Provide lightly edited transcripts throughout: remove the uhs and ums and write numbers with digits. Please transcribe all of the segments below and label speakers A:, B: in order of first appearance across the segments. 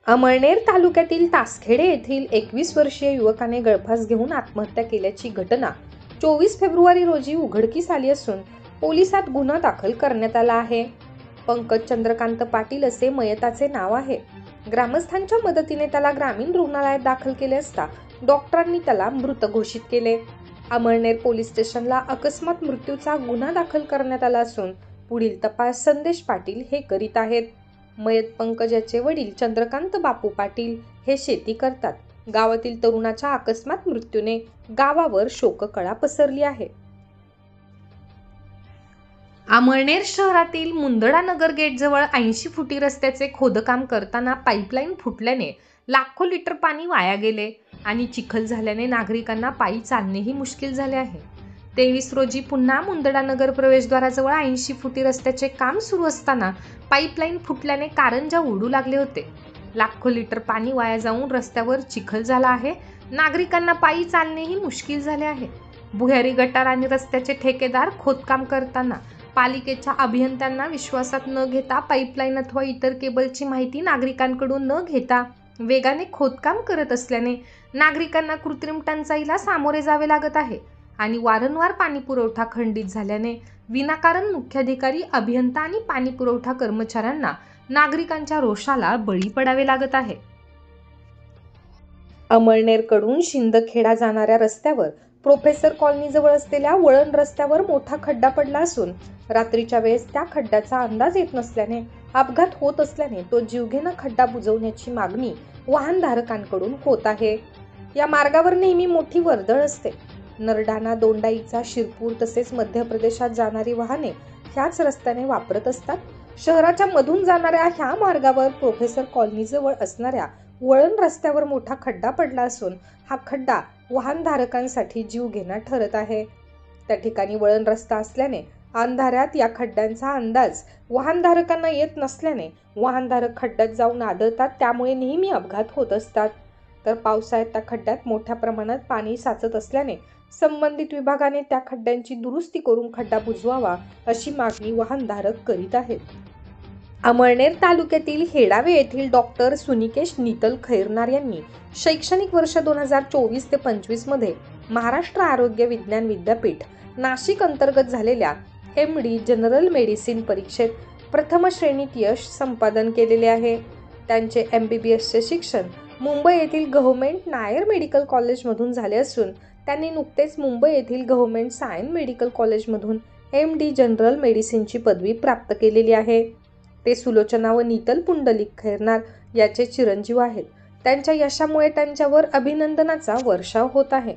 A: अमळनेर तालुक्यातील तासखेडे येथील 21 वर्षीय युवकाने गळफास घेऊन आत्महत्या केल्याची घटना 24 फेब्रुवारी रोजी उघडकीस आली असून पोलिसात गुन्हा दाखल करण्यात आला आहे. पंकज चंद्रकांत पाटील असे मयताचे नाव आहे. ग्रामस्थांच्या मदतीने त्याला ग्रामीण रुग्णालयात दाखल केले असता डॉक्टरांनी त्याला मृत घोषित केले. अमळनेर पोलीस स्टेशनला अकस्मात मृत्यूचा गुन्हा दाखल करण्यात आला असून पुढील तपास संदेश पाटील हे करीत आहेत. मयत पंकज याचे वडील चंद्रकांत बापू पाटील हे शेती करतात. गावातील तरुणाच्या अकस्मात मृत्यूने गावावर शोककळा पसरली आहे. अमळनेर शहरातील मुंदडा नगर गेट जवळ 80 फुटी रस्त्याचे खोदकाम करताना पाईपलाईन फुटल्याने लाखो लिटर पाणी वाया गेले आणि चिखल झाल्याने नागरिकांना पायी चालणेही मुश्किल झाले आहे. 23 रोजी पुन्हा मुंदडा नगर प्रवेशद्वाराजवळ 80 फुटी रस्त्याचे काम सुरू असताना पाईपलाईन फुटल्याने कारंजा उडू लागले होते. लाखो लिटर पाणी वाया जाऊन रस्त्यावर चिखल झाला आहे. नागरिकांना पायी चालणेही मुश्किल झाले आहे. भुयारी गटार आणि रस्त्याचे ठेकेदार खोदकाम करताना पालिकेच्या अभियंत्यांना विश्वासात न घेता पाईपलाईन अथवा इतर केबलची माहिती नागरिकांकडून न घेता वेगाने खोदकाम करत असल्याने नागरिकांना कृत्रिम टंचाईला सामोरे जावे लागत आहे आणि वारंवार पाणी पुरवठा खंडित झाल्याने विनाकारण मुख्याधिकारी, अभियंता आणि पाणी पुरवठा कर्मचाऱ्यांना नागरिकांच्या रोषाला बळी पडावे लागत आहे. अमळनेरकडून शिंदखेडा जाणाऱ्या रस्त्यावर प्रोफेसर कॉलनीजवळ असलेल्या वळण रस्त्यावर मोठा खड्डा पडला असून रात्रीच्या वेळेस त्या खड्ड्याचा अंदाज येत नसल्याने अपघात होत असल्याने तो जीवघेणा खड्डा बुजवण्याची मागणी वाहनधारकांकडून होत आहे. या मार्गावर नेहमी मोठी वर्दळ असते. नरडाणा, दोंडाईचा, शिरपूर तसेच मध्य प्रदेशात जाणारी वाहने ह्याच रस्त्याने वापरत असतात. शहराच्या मधून जाणाऱ्या ह्या मार्गावर प्रोफेसर कॉलनीजवळ असणाऱ्या वळण रस्त्यावर मोठा खड्डा पडला असून हा खड्डा वाहनधारकांसाठी जीवघेणा ठरत आहे. त्या ठिकाणी वळण रस्ता असल्याने अंधारात या खड्ड्यांचा अंदाज वाहनधारकांना येत नसल्याने वाहनधारक खड्ड्यात जाऊन आदळतात. त्यामुळे नेहमी अपघात होत असतात. तर पावसाळ्यात त्या खड्ड्यात मोठ्या प्रमाणात पाणी साचत असल्याने संबंधित विभागाने त्या खड्ड्यांची दुरुस्ती करून खड्डा बुजवावा अशी मागणी वाहनधारक करीत आहेत. अमळनेर तालुक्यातील हेडावे येथील डॉक्टर सुनिकेश नीतल खैरनार यांनी शैक्षणिक वर्ष 2024 ते 25 मध्ये महाराष्ट्र आरोग्य विज्ञान विद्यापीठ नाशिक अंतर्गत झालेल्या MD जनरल मेडिसिन परीक्षेत प्रथम श्रेणीत यश संपादन केलेले आहे. त्यांचे MBBSचे शिक्षण मुंबई येथील गव्हर्नमेंट नायर मेडिकल कॉलेजमधून झाले असून त्यांनी नुकतेच मुंबई येथील गव्हर्नमेंट सायन्स मेडिकल कॉलेजमधून MD जनरल मेडिसिनची पदवी प्राप्त केलेली आहे. ते सुलोचना व नीतल पुंडलिक खैरनार याचे चिरंजीव आहेत. त्यांच्या यशामुळे त्यांच्यावर अभिनंदनाचा वर्षाव होत आहे.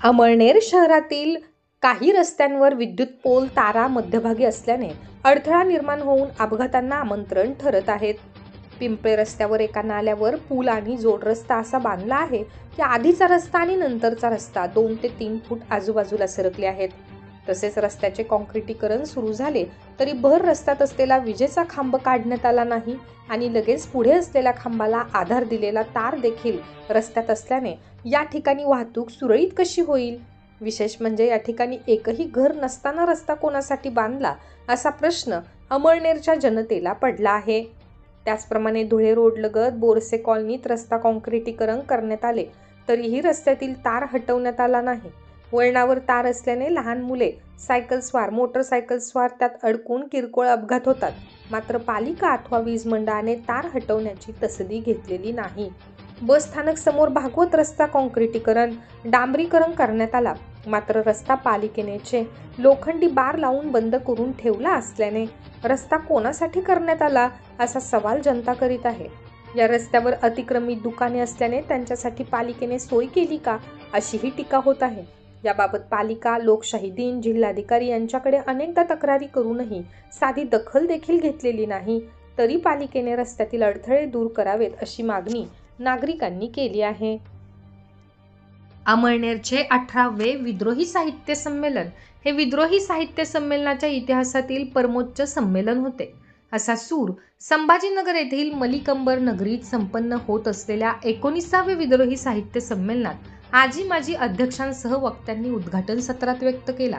A: अमळनेर शहरातील काही रस्त्यांवर विद्युत पोल तारा मध्यभागी असल्याने अडथळा निर्माण होऊन अपघातांना आमंत्रण ठरत आहेत. पिंपळे रस्त्यावर एका नाल्यावर पूल आणि जोड रस्ता असा बांधला आहे की आधीचा रस्ता आणि नंतरचा रस्ता 2 ते 3 फूट आजूबाजूला सरकले आहेत. तसेच रस्त्याचे काँक्रिटीकरण सुरू झाले तरी भर रस्त्यात असलेला विजेचा खांब काढण्यात आला नाही आणि लगेच पुढे असलेल्या खांबाला आधार दिलेला तार देखील रस्त्यात असल्याने या ठिकाणी वाहतूक सुरळीत कशी होईल? विशेष म्हणजे या ठिकाणी एकही घर नसताना रस्ता कोणासाठी बांधला असा प्रश्न अमळनेरच्या जनतेला पडला आहे. त्याचप्रमाणे धुळे रोड लगत बोरसे कॉलनीत रस्ता काँक्रिटीकरण करण्यात आले तरीही रस्त्यातील तार हटवण्यात आला नाही. वळणावर तार असल्याने लहान मुले, सायकलस्वार, मोटरसायकलस्वार त्यात अडकून किरकोळ अपघात होतात. मात्र पालिका अथवा वीज मंडळाने तार हटवण्याची तसदी घेतलेली नाही. बस स्थानक समोर भागवत रस्ता काँक्रिटीकरण, डांबरीकरण करण्यात आला. मात्र रस्ता पालिकेने लोखंडी बार लावून बंद करून ठेवला असल्याने रस्ता कोणासाठी करण्यात आला असा सवाल जनता करीत आहे. या रस्त्यावर अतिक्रमित दुकाने असल्याने त्यांच्यासाठी पालिकेने सोय केली का अशीही टीका होत आहे. याबाबत पालिका, लोकशाही दिन, जिल्हाधिकारी यांच्याकडे अनेकदा तक्रारी करूनही साधी दखल देखील घेतलेली नाही. तरी पालिकेने रस्त्यातील अडथळे दूर करावेत अशी मागणी नागरिकांनी केली आहे. अमळनेरचे 18वे विद्रोही साहित्य संमेलन हे विद्रोही साहित्य संमेलनाच्या इतिहासातील परमोच्च संमेलन होते असा सूर संभाजीनगर येथील मलिकंबर नगरीत संपन्न होत असलेल्या 19वे विद्रोही साहित्य संमेलनात आजी माजी अध्यक्षांसह वक्त्यांनी उद्घाटन सत्रात व्यक्त केला.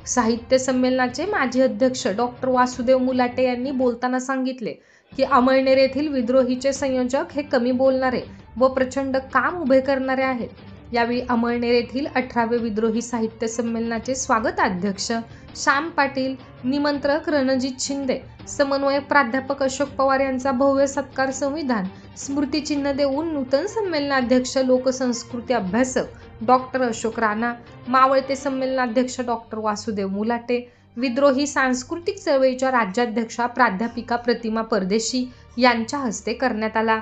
A: साहित्य संमेलनाचे माजी अध्यक्ष डॉक्टर वासुदेव मुलाटे यांनी बोलताना सांगितले की अमळनेर येथील विद्रोहीचे संयोजक हे कमी बोलणारे व प्रचंड काम उभे करणारे आहेत. यावेळी अमळनेर येथील 18वे विद्रोही साहित्य संमेलनाचे स्वागताध्यक्ष श्याम पाटील, निमंत्रक रणजित शिंदे, समन्वयक प्राध्यापक अशोक पवार यांचा भव्य सत्कार संविधान स्मृतिचिन्ह देऊन नूतन संमेलनाध्यक्ष लोकसंस्कृती अभ्यासक डॉक्टर अशोक राणा, मावळते संमेलनाध्यक्ष डॉक्टर वासुदेव मुलाटे, विद्रोही सांस्कृतिक चळवळीच्या राज्याध्यक्षा प्राध्यापिका प्रतिमा परदेशी यांच्या हस्ते करण्यात आला.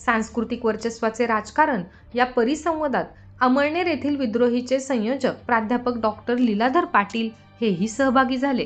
A: सांस्कृतिक वर्चस्वाचे राजकारण या परिसंवादात अमळनेर येथील विद्रोहीचे संयोजक प्राध्यापक डॉक्टर लीलाधर पाटील हेही सहभागी झाले.